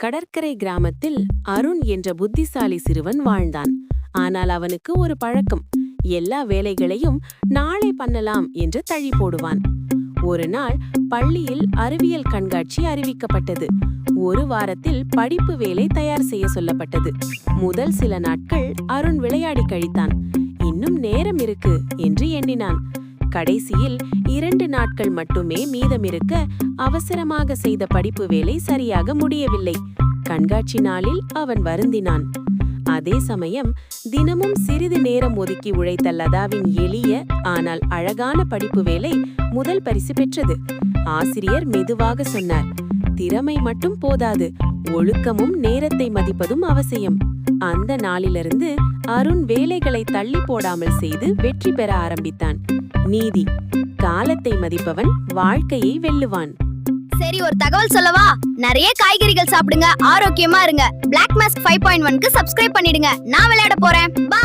கடற்கரை கிராமத்தில் அருண் என்ற புத்திசாலி சிறுவன் வாழ்ந்தான். ஆனால் அவனுக்கு ஒரு பழக்கம். எல்லா வேலைகளையும் நாளை பண்ணலாம் என்று தள்ளி போடுவான். ஒரு நாள் பள்ளியில் அறிவியல் கண்காட்சி அறிவிக்கப்பட்டது. ஒரு வாரத்தில் படிப்பு வேலை தயார் செய்ய சொல்லப்பட்டது. முதல் சில நாட்கள் அருண் விளையாடி கழித்தான். இன்னும் நேரம் இருக்கு என்று எண்ணினான். கடைசியில் 2 நாட்கள் மட்டுமே மீதமிருக்க அவசரமாக செய்த படிப்பு வேலை சரியாக முடியவில்லை. கண்காட்சி நாளில் அவன் வருந்தினான். அதே சமயம் தினமும் சிறிது நேரம் ஒதுக்கி உழைத்த லதாவின் எளிய ஆனால் அழகான படிப்பு வேலை முதல் பரிசு பெற்றது. ஆசிரியர் மெதுவாக சொன்னார், திறமை மட்டும் போதாது, ஒழுக்கமும் நேரத்தை மதிப்பதும் அவசியம். அந்த நாளிலிருந்து அருண் வேலைகளை தள்ளி போடாமல் செய்து வெற்றி பெற ஆரம்பித்தான். நீதி: காலத்தை மதிப்பவன் வாழ்க்கையை வெல்லுவான். சரி, ஒரு தகவல் சொல்லவா? நிறைய காய்கறிகள் சாப்பிடுங்க, ஆரோக்கியமா இருங்க. Black Mask 5.1க்கு சப்ஸ்கிரைப் பண்ணிடுங்க. நான் விளையாட போறேன். Bye.